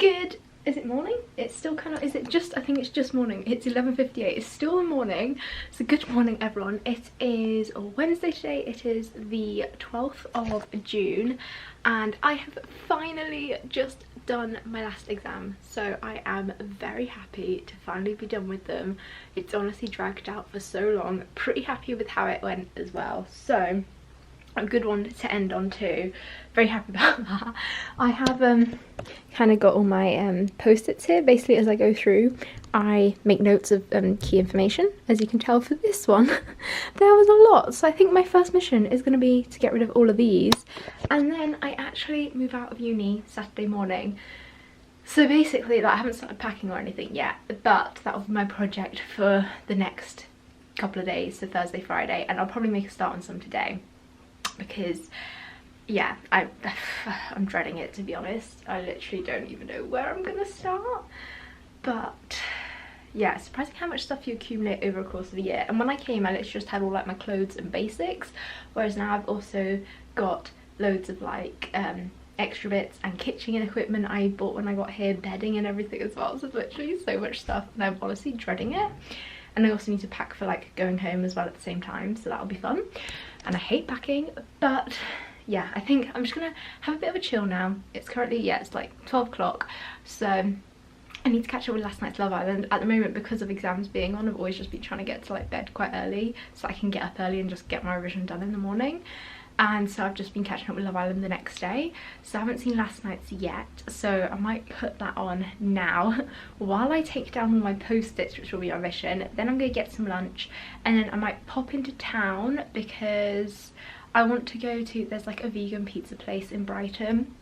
Good. Is it morning? It's still kind of, is it just, I think it's just morning. It's 11:58. It's still the morning. So good morning everyone. It is Wednesday today. It is the 12th of June and I have finally just done my last exam. So I am very happy to finally be done with them. It's honestly dragged out for so long. Pretty happy with how it went as well. So a good one to end on too. Very happy about that. I have kind of got all my post-its here. Basically, as I go through, I make notes of key information. As you can tell for this one, there was a lot. So I think my first mission is going to be to get rid of all of these. And then I actually move out of uni Saturday morning. So basically, like, I haven't started packing or anything yet, but that will be my project for the next couple of days, so Thursday, Friday, and I'll probably make a start on some today. Because yeah, I'm dreading it, to be honest. I literally don't even know where I'm gonna start, but yeah, it's surprising how much stuff you accumulate over a course of a year. And when I came, I literally just had all like my clothes and basics, whereas now I've also got loads of like extra bits and kitchen equipment I bought when I got here, bedding and everything as well. So it's literally so much stuff and I'm honestly dreading it. And I also need to pack for like going home as well at the same time, so that'll be fun. And I hate packing, but yeah, I think I'm just gonna have a bit of a chill now. It's currently, yeah, it's like 12 o'clock, so I need to catch up with last night's Love Island. At the moment, because of exams being on, I've always just been trying to get to like bed quite early so I can get up early and just get my revision done in the morning. And so I've just been catching up with Love Island the next day, so I haven't seen last night's yet, so I might put that on now while I take down all my post-its, which will be our mission. Then I'm gonna get some lunch and then I might pop into town because I want to go to, there's like a vegan pizza place in Brighton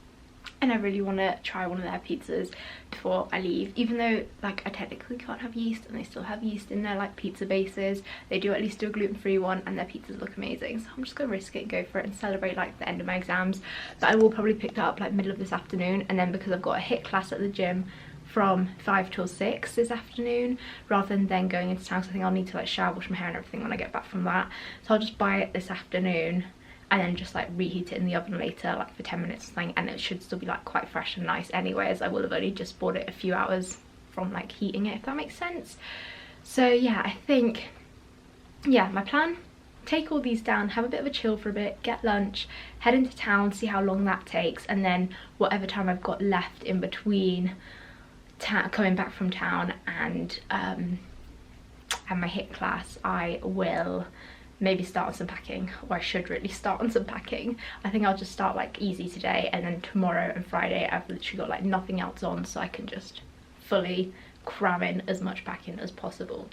and I really want to try one of their pizzas before I leave. Even though like I technically can't have yeast and they still have yeast in their like pizza bases, they do at least do a gluten-free one and their pizzas look amazing. So I'm just gonna risk it and go for it and celebrate like the end of my exams. But I will probably pick that up like middle of this afternoon, and then because I've got a HIIT class at the gym from 5 till 6 this afternoon, rather than then going into town, so I think I'll need to like shower, wash my hair and everything when I get back from that. So I'll just buy it this afternoon and then just like reheat it in the oven later, like for 10 minutes or something, and it should still be like quite fresh and nice anyway, as I will have only just bought it a few hours from like heating it, if that makes sense. So yeah, I think, yeah, my plan, take all these down, have a bit of a chill for a bit, get lunch, head into town, see how long that takes, and then whatever time I've got left in between coming back from town and my HIIT class, I will maybe start on some packing, or I should really start on some packing. I think I'll just start like easy today, and then tomorrow and Friday I've literally got like nothing else on, so I can just fully cram in as much packing as possible.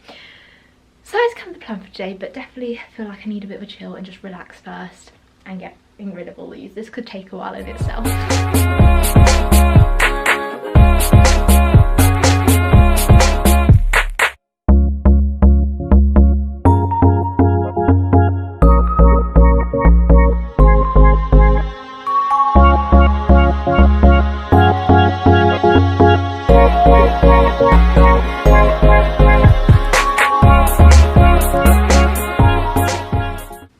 So that's kind of the plan for today, but definitely feel like I need a bit of a chill and just relax first and getting rid of all these. This could take a while in itself.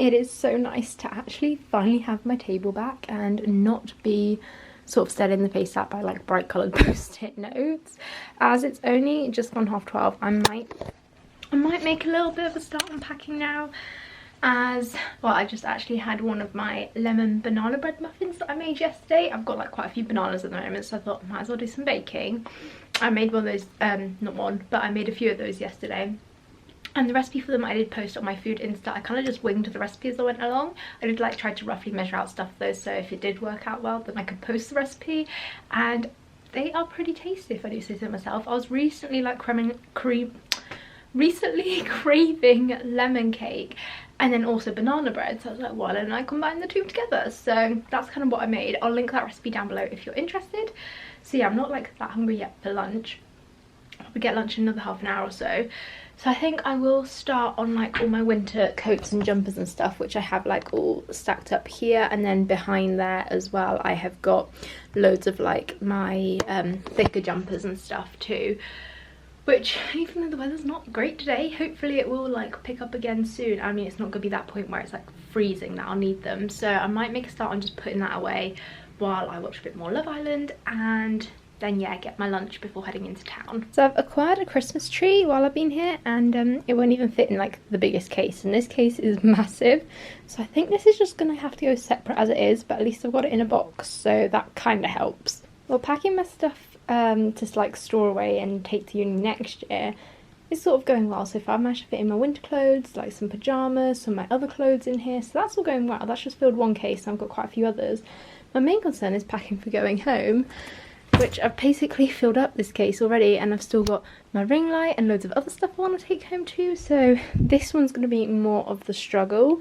It is so nice to actually finally have my table back and not be sort of stared in the face at by like bright coloured post-it notes. As it's only just gone 12:30, I might make a little bit of a start on packing now, as well. I just actually had one of my lemon banana bread muffins that I made yesterday. I've got like quite a few bananas at the moment, so I thought I might as well do some baking. I made one of those, not one, but I made a few of those yesterday. And the recipe for them I did post on my food Insta. I kind of just winged the recipe as I went along. I did like try to roughly measure out stuff though, so if it did work out well then I could post the recipe. And they are pretty tasty, if I do say so myself. I was recently like craving lemon cake and then also banana bread, so I was like, why don't I combine the two together? So that's kind of what I made. I'll link that recipe down below if you're interested. So yeah, I'm not like that hungry yet for lunch. I'll probably get lunch in another half an hour or so. So I think I will start on like all my winter coats and jumpers and stuff, which I have like all stacked up here, and then behind there as well I have got loads of like my thicker jumpers and stuff too, which even though the weather's not great today, hopefully it will like pick up again soon. I mean, it's not gonna be that point where it's like freezing that I'll need them, so I might make a start on just putting that away while I watch a bit more Love Island and then yeah, get my lunch before heading into town. So I've acquired a Christmas tree while I've been here, and it won't even fit in like the biggest case, and this case is massive, so I think this is just gonna have to go separate as it is, but at least I've got it in a box, so that kind of helps. Well, packing my stuff to like store away and take to uni next year is sort of going well so far. I've managed to fit in my winter clothes, like some pyjamas, some of my other clothes in here, so that's all going well. That's just filled one case and I've got quite a few others. My main concern is packing for going home, which I've basically filled up this case already, and I've still got my ring light and loads of other stuff I want to take home too, so this one's going to be more of the struggle,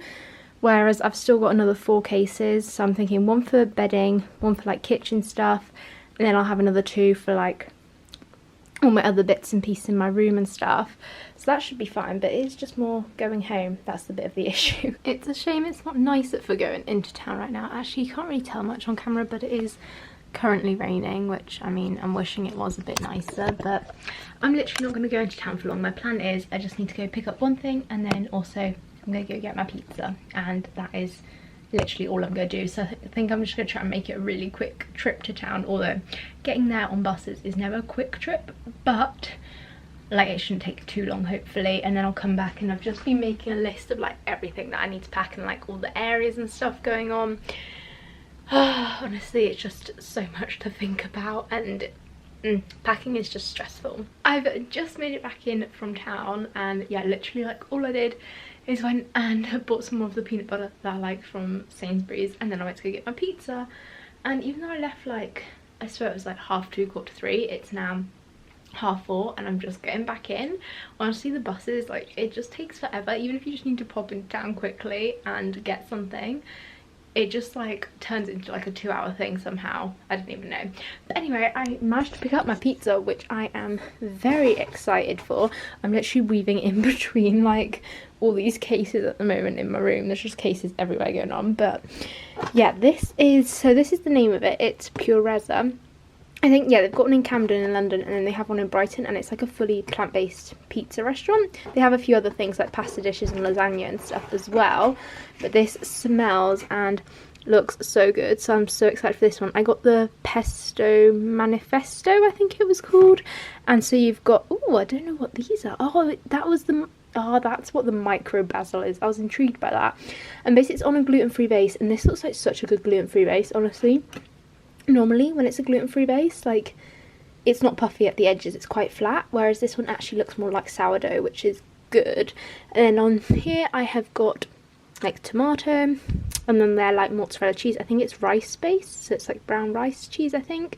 whereas I've still got another 4 cases, so I'm thinking one for bedding, one for like kitchen stuff, and then I'll have another 2 for like all my other bits and pieces in my room and stuff, so that should be fine, but it's just more going home, that's the bit of the issue. It's a shame it's not nicer for going into town right now. Actually, you can't really tell much on camera, but it is currently raining, which I mean, I'm wishing it was a bit nicer, but I'm literally not going to go into town for long. My plan is I just need to go pick up one thing, and then also I'm going to go get my pizza, and that is literally all I'm going to do. So I think I'm just going to try and make it a really quick trip to town, although getting there on buses is never a quick trip, but like it shouldn't take too long hopefully, and then I'll come back and I've just been making a list of like everything that I need to pack and like all the areas and stuff going on. Honestly, it's just so much to think about, and packing is just stressful. I've just made it back in from town, and yeah, literally like all I did is went and bought some more of the peanut butter that I like from Sainsbury's, and then I went to go get my pizza. And even though I left like, I swear it was like 2:30, 3:15, it's now 4:30 and I'm just getting back in. Honestly, the buses, like it just takes forever, even if you just need to pop into town quickly and get something. It just like turns into like a 2-hour thing somehow. I don't even know. But anyway, I managed to pick up my pizza, which I am very excited for. I'm literally weaving in between like all these cases at the moment in my room. There's just cases everywhere going on. But yeah, this is the name of it. It's Pure Reza. I think, yeah, they've got one in Camden in London, and then they have one in Brighton, and it's like a fully plant-based pizza restaurant. They have a few other things like pasta dishes and lasagna and stuff as well, but this smells and looks so good, so I'm so excited for this one. I got the pesto manifesto, I think it was called, and so you've got, oh, I don't know what these are. Oh, that's what the micro basil is. I was intrigued by that. And basically it's on a gluten-free base, and this looks like such a good gluten-free base, honestly. Normally when it's a gluten-free base, like it's not puffy at the edges, it's quite flat, whereas this one actually looks more like sourdough, which is good. And then on here I have got like tomato, and then they're like mozzarella cheese. I think it's rice based, so it's like brown rice cheese, I think.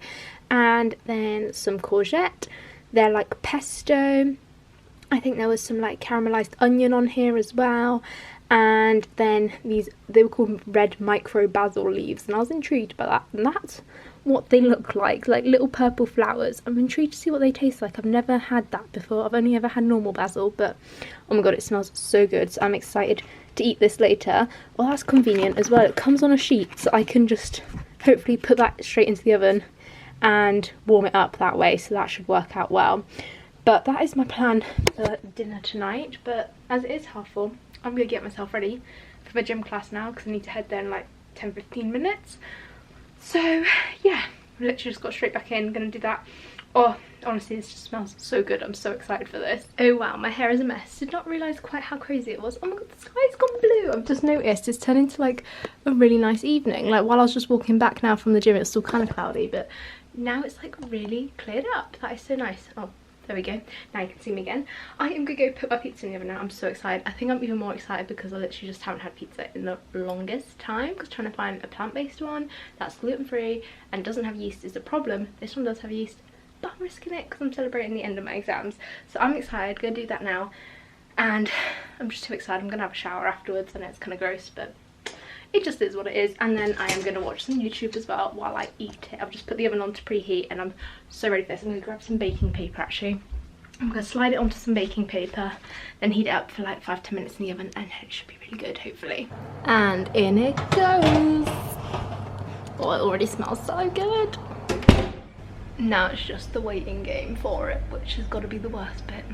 And then some courgette. They're like pesto. I think there was some like caramelized onion on here as well. And then these, they were called red micro basil leaves, and I was intrigued by that, and that's what they look like little purple flowers. I'm intrigued to see what they taste like. I've never had that before. I've only ever had normal basil, but oh my god, it smells so good, so I'm excited to eat this later. Well, that's convenient as well. It comes on a sheet, so I can just hopefully put that straight into the oven and warm it up that way, so that should work out well. But that is my plan for dinner tonight. But as it is 4:30, I'm going to get myself ready for my gym class now, because I need to head there in like 10-15 minutes. So yeah, literally just got straight back in, going to do that. Oh, honestly, this just smells so good. I'm so excited for this. Oh wow, my hair is a mess. Did not realise quite how crazy it was. Oh my god, the sky's gone blue. I've just noticed it's turned into like a really nice evening. Like while I was just walking back now from the gym, it's still kind of cloudy, but now it's like really cleared up. That is so nice. Oh, there we go. Now you can see me again. I am going to go put my pizza in the oven now. I'm so excited. I think I'm even more excited because I literally just haven't had pizza in the longest time, because trying to find a plant-based one that's gluten-free and doesn't have yeast is a problem. This one does have yeast, but I'm risking it because I'm celebrating the end of my exams. So I'm excited. Going to do that now. And I'm just too excited. I'm going to have a shower afterwards. I know it's kind of gross, but it just is what it is. And then I am going to watch some YouTube as well while I eat it. I've just put the oven on to preheat, and I'm so ready for this. I'm going to grab some baking paper actually. I'm going to slide it onto some baking paper, then heat it up for like 5-10 minutes in the oven, and it should be really good, hopefully. And in it goes. Oh, it already smells so good. Now it's just the waiting game for it, which has got to be the worst bit.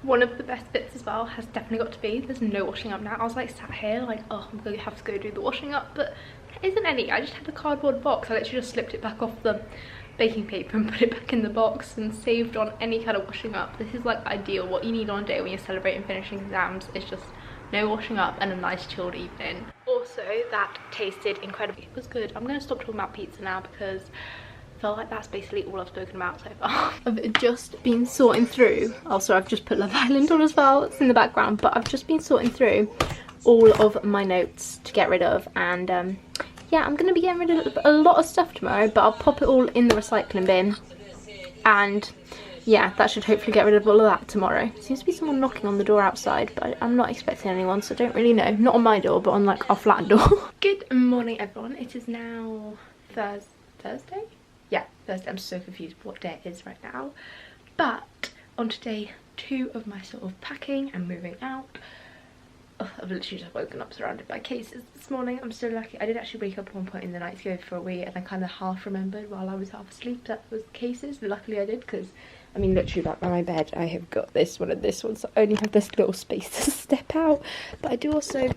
One of the best bits as well has definitely got to be there's no washing up now. I was like sat here like, oh, I'm gonna have to go do the washing up, but there isn't any. I just had the cardboard box. I literally just slipped it back off the baking paper and put it back in the box and saved on any kind of washing up. This is like ideal. What you need on a day when you're celebrating finishing exams is just no washing up and a nice chilled evening. Also, that tasted incredible. It was good. I'm going to stop talking about pizza now because I feel like that's basically all I've spoken about so far. I've just been sorting through, oh sorry, I've just put Love Island on as well, it's in the background, but I've just been sorting through all of my notes to get rid of, and yeah, I'm going to be getting rid of a lot of stuff tomorrow, but I'll pop it all in the recycling bin, and yeah, that should hopefully get rid of all of that tomorrow. Seems to be someone knocking on the door outside, but I'm not expecting anyone, so I don't really know. Not on my door, but on like our flat door. Good morning everyone, it is now Thursday? Yeah, Thursday. I'm so confused what day it is right now. But on to day 2 of my sort of packing and moving out. Oh, I've literally just woken up surrounded by cases this morning. I'm so lucky. I did actually wake up at one point in the night to go for a wee, and I kind of half remembered while I was half asleep that was cases. Luckily I did, because I mean literally back by my bed I have got this one and this one, so I only have this little space to step out. But I do also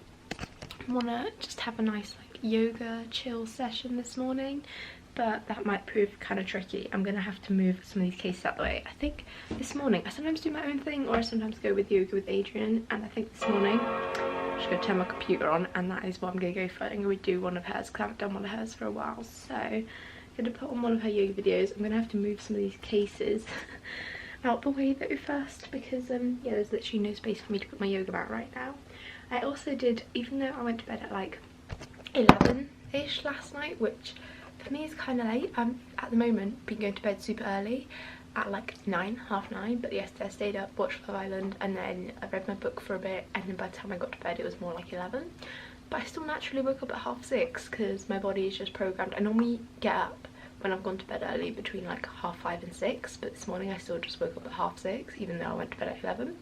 want to just have a nice like yoga chill session this morning, but that might prove kind of tricky. I'm gonna have to move some of these cases out the way. I think this morning I sometimes do my own thing, or I sometimes go with yoga with Adrian, and I think this morning I'm just gonna turn my computer on, and that is what I'm gonna go for. I'm gonna do one of hers because I haven't done one of hers for a while, so I'm gonna put on one of her yoga videos. I'm gonna have to move some of these cases out the way though first, because yeah, there's literally no space for me to put my yoga mat right now. I also did, even though I went to bed at like 11ish last night, which for me it's kind of late. I'm at the moment been going to bed super early at like 9, half 9, but yesterday I stayed up, watched Love Island, and then I read my book for a bit, and then by the time I got to bed it was more like 11. But I still naturally woke up at half 6 because my body is just programmed. I normally get up when I've gone to bed early between like half 5 and 6, but this morning I still just woke up at half 6 even though I went to bed at 11.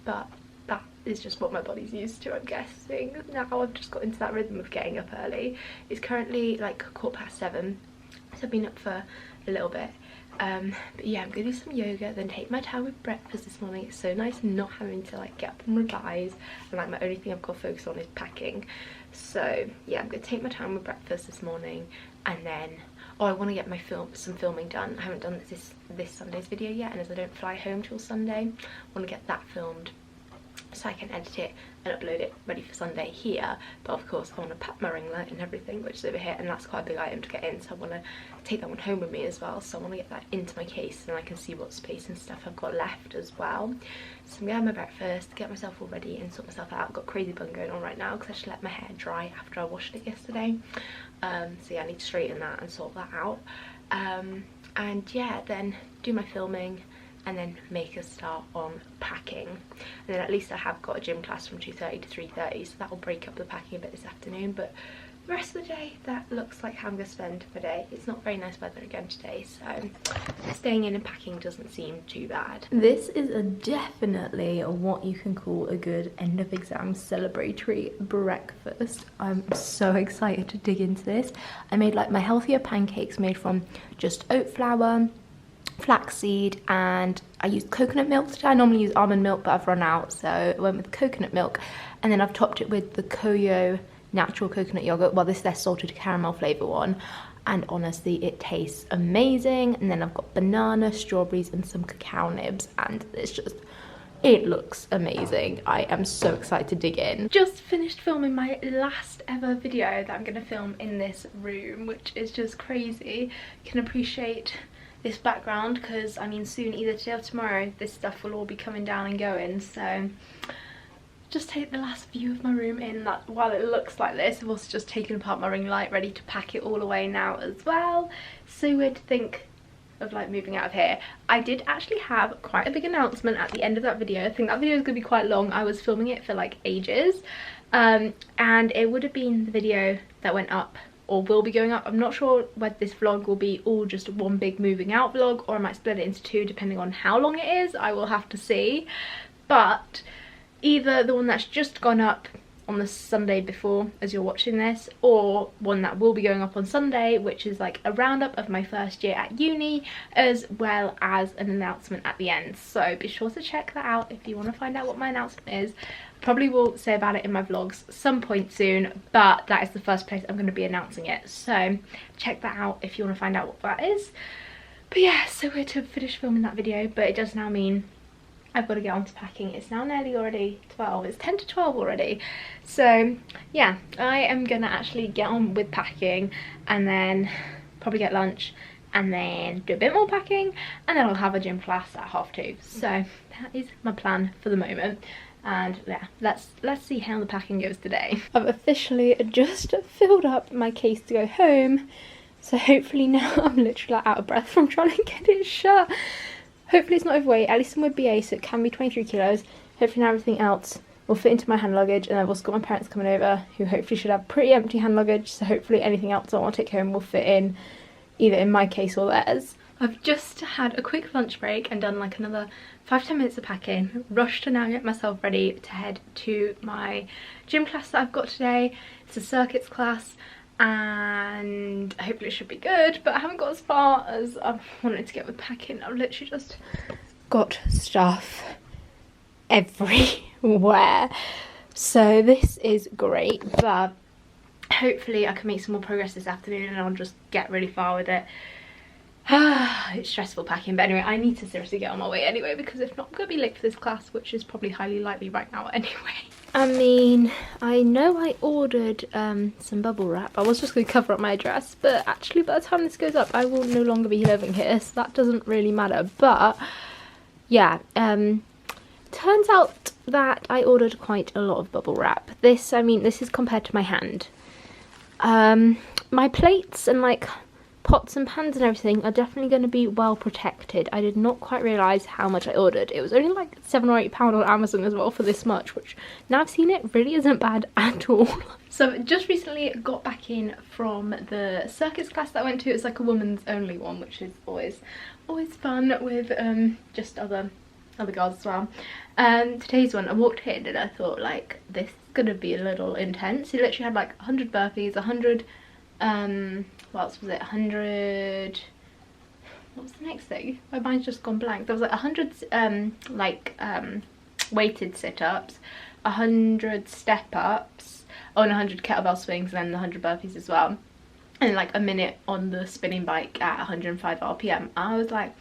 But that is just what my body's used to, I'm guessing. Now I've just got into that rhythm of getting up early. It's currently like 7:15, so I've been up for a little bit. But yeah, I'm gonna do some yoga, then take my time with breakfast this morning. It's so nice not having to like get up and revise, and like my only thing I've got to focus on is packing. So yeah, I'm gonna take my time with breakfast this morning, and then I want to get my some filming done. I haven't done this Sunday's video yet, and as I don't fly home till Sunday, I want to get that filmed so I can edit it and upload it ready for Sunday here. But of course I want to pack my ring light and everything, which is over here, and that's quite a big item to get in, so I want to take that one home with me as well. So I want to get that into my case, and I can see what space and stuff I've got left as well. So I'm gonna have my breakfast, get myself all ready and sort myself out. I've got crazy bun going on right now because I just let my hair dry after I washed it yesterday. So yeah, I need to straighten that and sort that out, and yeah, then do my filming and then make a start on packing. And then at least I have got a gym class from 2:30 to 3:30, so that will break up the packing a bit this afternoon. But the rest of the day, that looks like how I'm going to spend my day. It's not very nice weather again today, so staying in and packing doesn't seem too bad. This is definitely what you can call a good end of exam celebratory breakfast. I'm so excited to dig into this. I made like my healthier pancakes made from just oat flour, flaxseed, and I used coconut milk today. I normally use almond milk, but I've run out, so I went with coconut milk, and then I've topped it with the Koyo natural coconut yogurt. Well, this is their salted caramel flavour one, and honestly it tastes amazing. And then I've got banana, strawberries and some cacao nibs, and it looks amazing. I am so excited to dig in. Just finished filming my last ever video that I'm going to film in this room, which is just crazy. You can appreciate this background because I mean soon, either today or tomorrow, this stuff will all be coming down and going. So just take the last view of my room in. That while it looks like this, I've also just taken apart my ring light, ready to pack it all away now as well. So weird to think of like moving out of here. I did actually have quite a big announcement at the end of that video. I think that video is going to be quite long. I was filming it for like ages, and it would have been the video that went up or will be going up. I'm not sure whether this vlog will be all just one big moving out vlog, or I might split it into 2 depending on how long it is. I will have to see. But either the one that's just gone up on the Sunday before as you're watching this, or one that will be going up on Sunday, which is like a roundup of my first year at uni, as well as an announcement at the end. So be sure to check that out if you want to find out what my announcement is. Probably will say about it in my vlogs some point soon, but that is the first place I'm going to be announcing it, so check that out if you want to find out what that is. But yeah, so we're to finish filming that video, but it does now mean I've got to get on to packing. It's now nearly already 12. It's 10 to 12 already. So yeah, I am going to actually get on with packing and then probably get lunch and then do a bit more packing, and then I'll have a gym class at 2:30. So that is my plan for the moment. And yeah, let's see how the packing goes today. I've officially just filled up my case to go home. So hopefully now I'm literally like out of breath from trying to get it shut. Hopefully it's not overweight, at least I'm with BA, so it can be 23 kilos. Hopefully now everything else will fit into my hand luggage, and I've also got my parents coming over who hopefully should have pretty empty hand luggage, so hopefully anything else I want to take home will fit in either in my case or theirs. I've just had a quick lunch break and done like another 5-10 minutes of packing. Rushed to now get myself ready to head to my gym class that I've got today. It's a circuits class, and hopefully it should be good, but I haven't got as far as I wanted to get with packing. I've literally just got stuff everywhere, so this is great, but hopefully I can make some more progress this afternoon and I'll just get really far with it. It's stressful packing, but anyway, I need to seriously get on my way anyway, because if not I'm gonna be late for this class, which is probably highly likely right now anyway. I mean, I know I ordered some bubble wrap. I was just going to cover up my address, but actually by the time this goes up I will no longer be living here, so that doesn't really matter. But yeah, turns out that I ordered quite a lot of bubble wrap. This, I mean, this is compared to my hand. My plates and like pots and pans and everything are definitely going to be well protected. I did not quite realise how much I ordered. It was only like £7 or £8 on Amazon as well for this much, which now I've seen it really isn't bad at all. So just recently got back in from the circuits class that I went to. It's like a woman's only one, which is always fun with just other girls as well. Today's one, I walked in and I thought like, this is gonna be a little intense. He literally had like 100 burpees, 100 what else was it, 100, what was the next thing? My mind's just gone blank. There was like 100 weighted sit-ups, 100 step-ups, oh, and 100 kettlebell swings, and then the 100 burpees as well, and like a minute on the spinning bike at 105 RPM. I was like,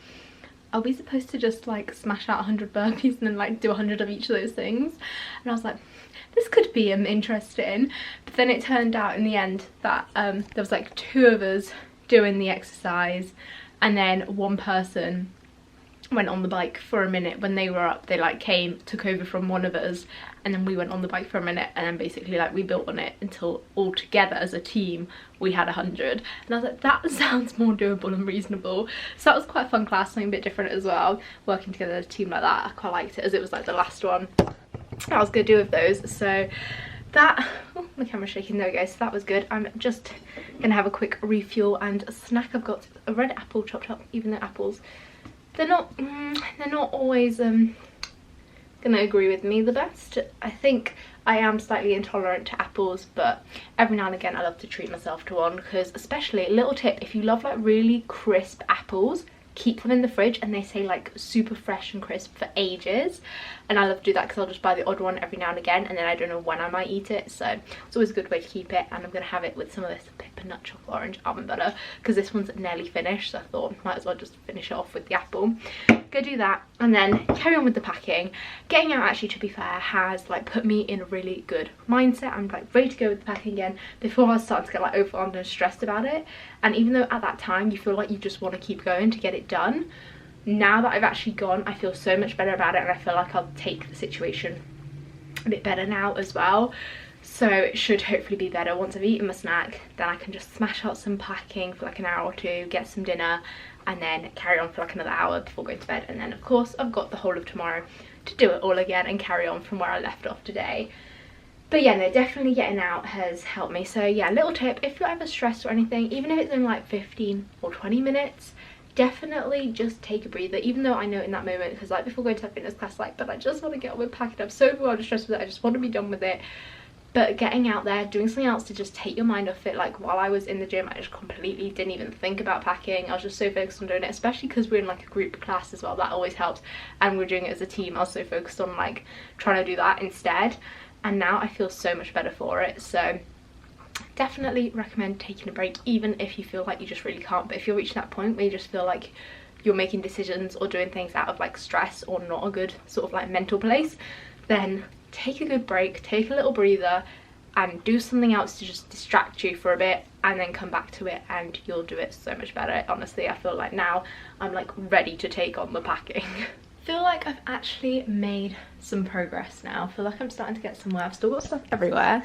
are we supposed to just like smash out 100 burpees and then like do 100 of each of those things? And I was like, this could be interesting. But then it turned out in the end that there was like 2 of us doing the exercise, and then one person went on the bike for a minute. When they were up, they like came, took over from one of us, and then we went on the bike for a minute, and then basically like we built on it until all together as a team we had 100. And I was like, that sounds more doable and reasonable. So that was quite a fun class, something a bit different as well, working together as a team like that. I quite liked it, as it was like the last one I was gonna do with those. So that, oh, my camera's shaking, there we go. So that was good. I'm just gonna have a quick refuel and a snack. I've got a red apple chopped up, even though apples, they're not always gonna agree with me the best. I think I am slightly intolerant to apples, but every now and again I love to treat myself to one, because especially, little tip, if you love like really crisp apples, keep them in the fridge, and they stay like super fresh and crisp for ages. And I love to do that because I'll just buy the odd one every now and again, and then I don't know when I might eat it, so it's always a good way to keep it. And I'm going to have it with some of this peppermint chocolate orange almond butter, because this one's nearly finished, so I thought might as well just finish it off with the apple. Go do that and then carry on with the packing. Getting out, actually, to be fair, has like put me in a really good mindset. I'm like ready to go with the packing again. Before I was starting to get like overwhelmed and stressed about it, and even though at that time you feel like you just want to keep going to get it done, now that I've actually gone, I feel so much better about it, and I feel like I'll take the situation a bit better now as well. So it should hopefully be better. Once I've eaten my snack, then I can just smash out some packing for like an hour or two, get some dinner, and then carry on for like another hour before going to bed. And then of course I've got the whole of tomorrow to do it all again and carry on from where I left off today. But yeah, no, definitely getting out has helped me. So yeah, little tip, if you're ever stressed or anything, even if it's in like 15 or 20 minutes, definitely just take a breather. Even though I know in that moment, because like before going to that fitness class, like, but I just want to get on with packing, I'm so overwhelmed and stressed with it, I just want to be done with it. But getting out there, doing something else to just take your mind off it. Like while I was in the gym, I just completely didn't even think about packing. I was just so focused on doing it, especially because we're in like a group class as well. That always helps. And we're doing it as a team. I was so focused on like trying to do that instead. And now I feel so much better for it. So definitely recommend taking a break, even if you feel like you just really can't. But if you're reaching that point where you just feel like you're making decisions or doing things out of like stress or not a good sort of like mental place, then take a good break, take a little breather and do something else to just distract you for a bit, and then come back to it and you'll do it so much better. Honestly, I feel like now I'm like ready to take on the packing. I feel like I've actually made some progress now. I feel like I'm starting to get somewhere. I've still got stuff everywhere,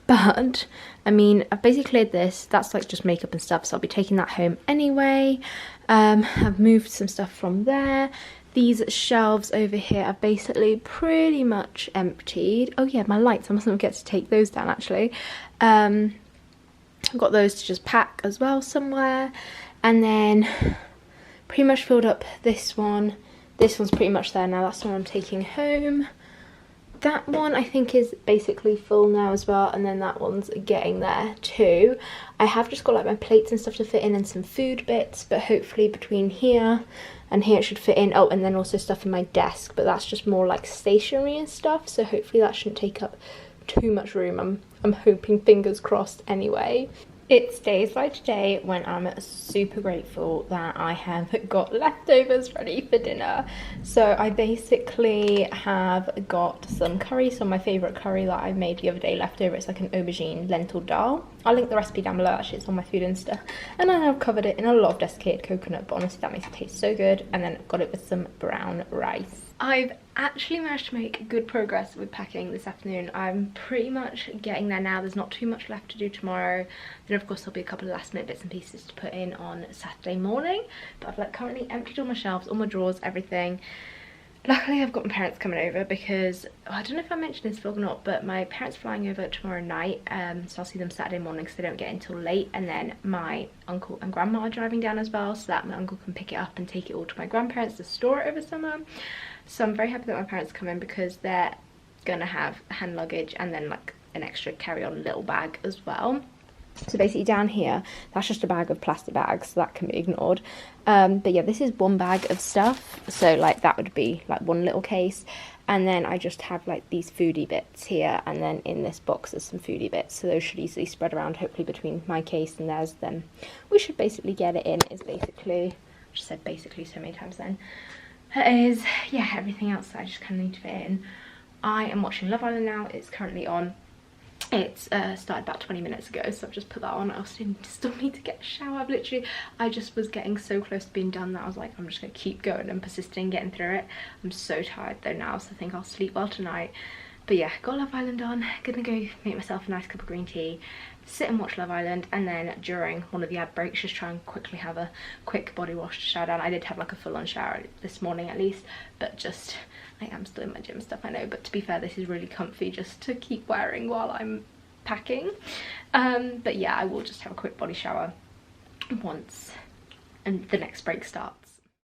but I mean, I've basically cleared this. That's like just makeup and stuff, so I'll be taking that home anyway. I've moved some stuff from there. These shelves over here are basically pretty much emptied. Oh yeah, my lights, I mustn't forget to take those down actually. I've got those to just pack as well somewhere. And then pretty much filled up this one. This one's pretty much there now. That's the one I'm taking home. That one I think is basically full now as well, and then that one's getting there too. I have just got like my plates and stuff to fit in and some food bits, but hopefully between here and here it should fit in. Oh, and then also stuff in my desk, but that's just more like stationery and stuff, so hopefully that shouldn't take up too much room. I'm hoping, fingers crossed anyway. It's days like today when I'm super grateful that I have got leftovers ready for dinner. So I basically have got some curry, so my favourite curry that I made the other day left over. It's like an aubergine lentil dal. I'll link the recipe down below, actually it's on my food Insta. And I have covered it in a lot of desiccated coconut, but honestly that makes it taste so good. And then got it with some brown rice. I've actually managed to make good progress with packing this afternoon. I'm pretty much getting there now. There's not too much left to do tomorrow. Then of course there'll be a couple of last minute bits and pieces to put in on Saturday morning. But I've like currently emptied all my shelves, all my drawers, everything. Luckily I've got my parents coming over because, I don't know if I mentioned this vlog or not, but my parents are flying over tomorrow night, so I'll see them Saturday morning so they don't get until late. And then my uncle and grandma are driving down as well, so that my uncle can pick it up and take it all to my grandparents to store it over summer. So I'm very happy that my parents come in because they're gonna have hand luggage and then like an extra carry-on little bag as well. So basically down here, that's just a bag of plastic bags, so that can be ignored. But yeah, this is one bag of stuff, so like that would be like one little case. And then I just have like these foodie bits here, and then in this box there's some foodie bits, so those should easily spread around hopefully between my case and theirs. Then we should basically get it in. Is basically, I just said basically so many times then. It is, yeah, everything else that I just kind of need to fit in. I am watching Love Island now. It's currently on. It's started about 20 minutes ago, so I've just put that on. I still need to get a shower. I just was getting so close to being done that I was like, I'm just gonna keep going and persisting in getting through it. I'm so tired though now, so I think I'll sleep well tonight. But yeah, got Love Island on. Gonna go make myself a nice cup of green tea, sit and watch Love Island, and then during one of the ad breaks just try and quickly have a quick body wash to shower down. I did have like a full-on shower this morning at least, but just, I am still in my gym stuff, I know, but to be fair this is really comfy just to keep wearing while I'm packing. But yeah, I will just have a quick body shower once and the next break starts.